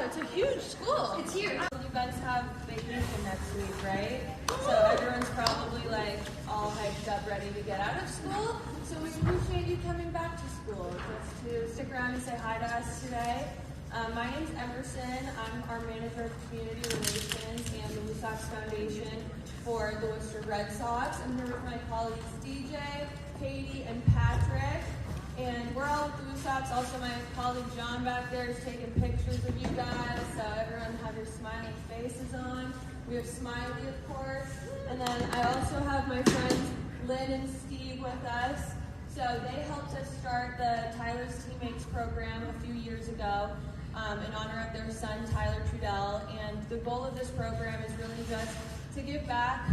it's a huge school. It's huge. You guys have vacation next week, right? So everyone's probably like all hyped up, ready to get out of school. So we appreciate you coming back to school just to stick around and say hi to us today. My name's Emerson. I'm our manager of community relations and the WooSox Foundation for the Worcester Red Sox. I'm here with my colleagues DJ, Katie, and Patrick. And we're all with the WooSox. Also, my colleague John back there is taking pictures of you guys, so everyone have your smiling faces on. We have Smiley, of course. And then I also have my friends Lynn and Steve with us. So they helped us start the Tyler's Teammates program a few years ago in honor of their son, Tyler Trudell. And the goal of this program is really just to give back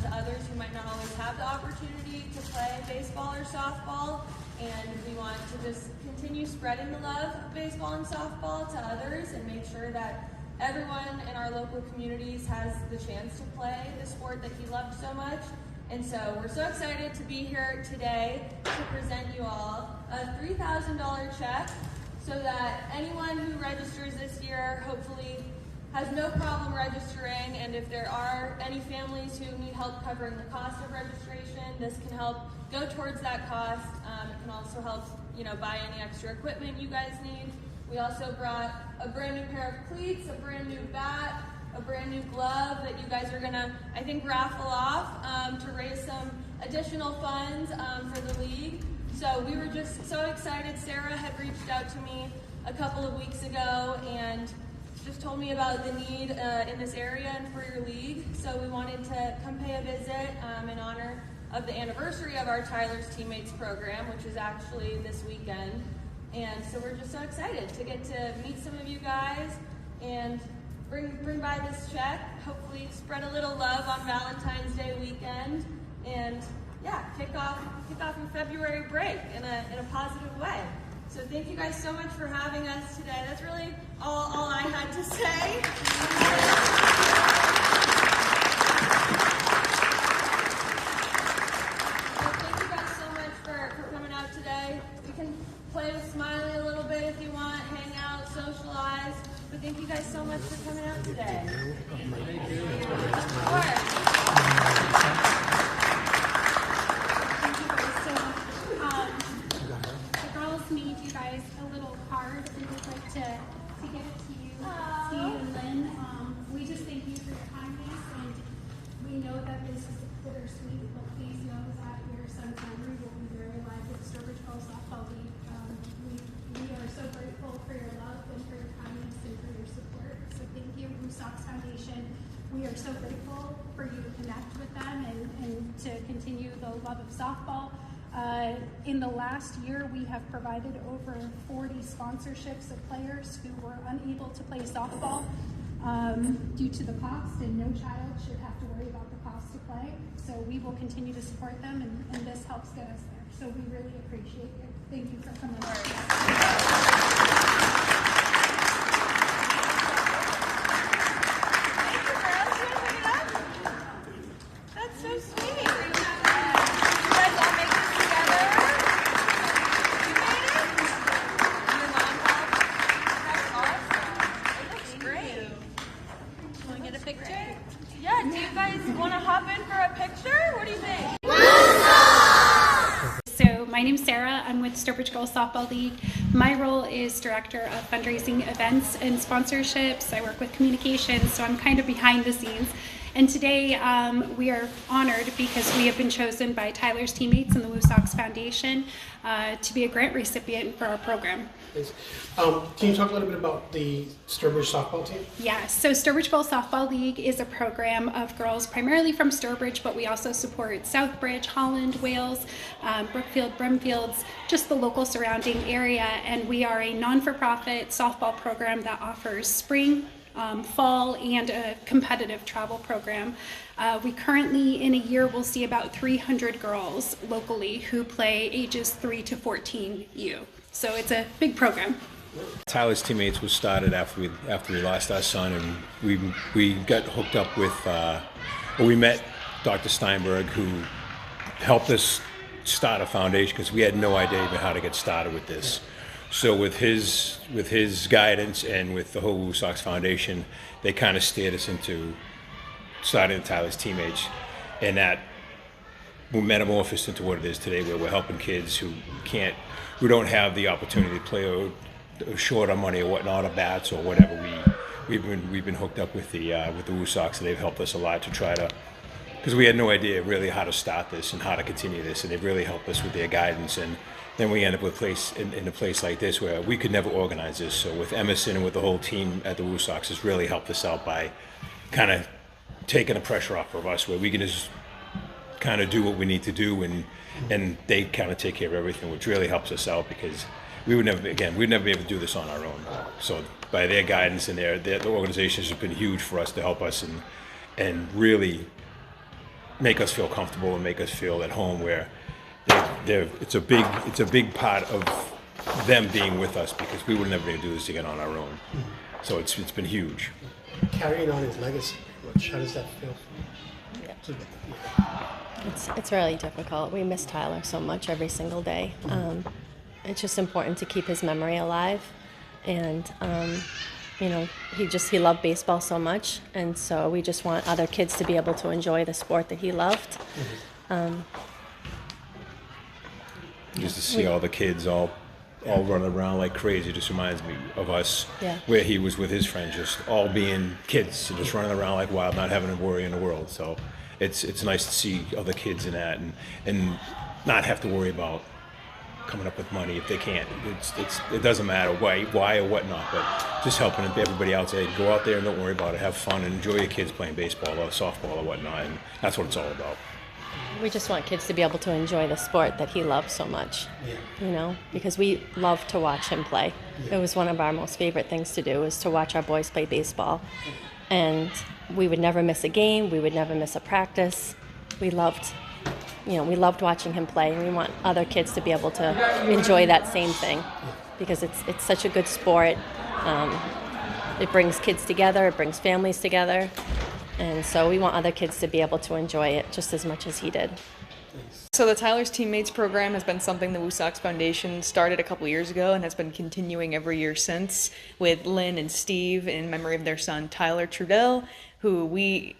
to others who might not always have the opportunity to play baseball or softball. And we want to just continue spreading the love of baseball and softball to others and make sure that everyone in our local communities has the chance to play the sport that he loved so much. And so we're so excited to be here today to present you all a $3,000 check so that anyone who registers this year hopefully has no problem registering, and if there are any families who need help covering the cost of registration, this can help go towards that cost. It can also help, buy any extra equipment you guys need. We also brought a brand new pair of cleats, a brand new bat, a brand new glove that you guys are gonna, I think, raffle off to raise some additional funds for the league. So we were just so excited. Sarah had reached out to me a couple of weeks ago and just told me about the need in this area and for your league. So we wanted to come pay a visit in honor of the anniversary of our Tyler's Teammates program, which is actually this weekend. And so we're just so excited to get to meet some of you guys and bring by this check, hopefully spread a little love on Valentine's Day weekend, and kick off your February break in a positive way. So thank you guys so much for having us today. That's really all I had to say. So thank you guys so much for coming out today. We can play with Smiley a little bit if you want, hang out, socialize. But thank you guys so much for coming out today. Thank you. Of course. Made you guys a little card. We would like to give it to you, Steve and Lynn. We just thank you for your kindness, and we know that this is bittersweet, but please know that your son's memory will be very alive with Sturbridge Softball League. We are so grateful for your love and for your kindness and for your support. So thank you, WooSox Foundation. We are so grateful for you to connect with them and to continue the love of softball. In the last year, we have provided over 40 sponsorships of players who were unable to play softball due to the cost, and no child should have to worry about the cost to play. So we will continue to support them, and this helps get us there. So we really appreciate it. Thank you for coming. That's so sweet. Yeah, do you guys want to hop in for a picture? What do you think? So my name's Sarah. I'm with Sturbridge Girls Softball League. My role is Director of Fundraising Events and Sponsorships. I work with communications, so I'm kind of behind the scenes. And today we are honored because we have been chosen by Tyler's Teammates and the WooSox Foundation to be a grant recipient for our program. Can you talk a little bit about the Sturbridge softball team? Yeah, so Sturbridge Girls Softball League is a program of girls primarily from Sturbridge, but we also support Southbridge, Holland, Wales, Brookfield, Brimfields, just the local surrounding area. And we are a non-for-profit softball program that offers spring, fall, and a competitive travel program. We currently, in a year, will see about 300 girls locally who play ages 3 to 14U. So it's a big program. Tyler's Teammates was started after we lost our son, and we got hooked up with, we met Dr. Steinberg, who helped us start a foundation because we had no idea even how to get started with this. So with his guidance and with the whole WooSox Foundation, they kind of steered us into starting Tyler's Teammates, and that metamorphosed into what it is today, where we're helping kids who don't have the opportunity to play or short on money or whatnot, or bats or whatever. We've been hooked up with the WooSox, and they've helped us a lot to try to, because we had no idea really how to start this and how to continue this, and they've really helped us with their guidance. And then we end up with in a place like this where we could never organize this. So with Emerson and with the whole team at the WooSox has really helped us out by kind of taking the pressure off of us, where we can just kind of do what we need to do, and they kind of take care of everything, which really helps us out, because we'd never be able to do this on our own. So by their guidance and their organizations have been huge for us to help us and really make us feel comfortable and make us feel at home, where it's a big part of them being with us, because we would never be able to do this again on our own. So it's been huge. Carrying on his legacy, how does that feel? It's really difficult. We miss Tyler so much every single day. It's just important to keep his memory alive, and he loved baseball so much, and so we just want other kids to be able to enjoy the sport that he loved. Just to see all the kids all running around like crazy just reminds me of us, where he was with his friends, just all being kids and just running around like wild, not having a worry in the world. So it's nice to see other kids in that and not have to worry about coming up with money if they can't. It doesn't matter why or whatnot, but just helping everybody out. Say, go out there and don't worry about it. Have fun and enjoy your kids playing baseball or softball or whatnot. And that's what it's all about. We just want kids to be able to enjoy the sport that he loves so much, because we love to watch him play. It was one of our most favorite things to do, is to watch our boys play baseball. And we would never miss a game. We would never miss a practice. We loved watching him play, and we want other kids to be able to enjoy that same thing, because it's such a good sport. It brings kids together. It brings families together. And so we want other kids to be able to enjoy it just as much as he did. So the Tyler's Teammates program has been something the WooSox Foundation started a couple years ago and has been continuing every year since, with Lynn and Steve in memory of their son Tyler Trudell, who he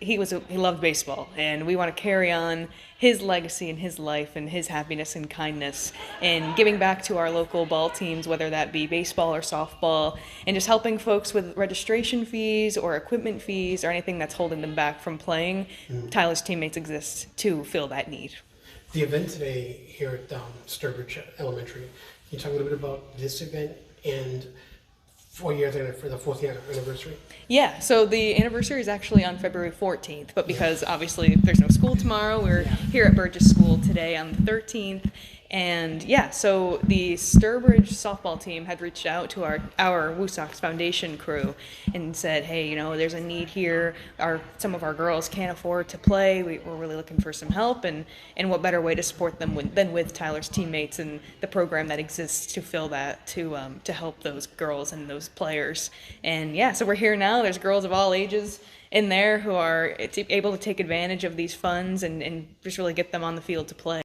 loved baseball, and we want to carry on his legacy and his life and his happiness and kindness, and giving back to our local ball teams, whether that be baseball or softball, and just helping folks with registration fees or equipment fees or anything that's holding them back from playing. Tyler's Teammates exists to fill that need. The event today here at Sturbridge Elementary, can you talk a little bit about this event and 4 years for the 4th anniversary? Yeah, so the anniversary is actually on February 14th, but because obviously there's no school tomorrow, we're here at Burgess School today on the 13th. And yeah, so the Sturbridge softball team had reached out to our WooSox Foundation crew and said, hey, there's a need here. Some of our girls can't afford to play. We're really looking for some help, and what better way to support them than with Tyler's Teammates and the program that exists to fill that, to help those girls and those players. And yeah, so we're here now. There's girls of all ages in there who are able to take advantage of these funds and just really get them on the field to play.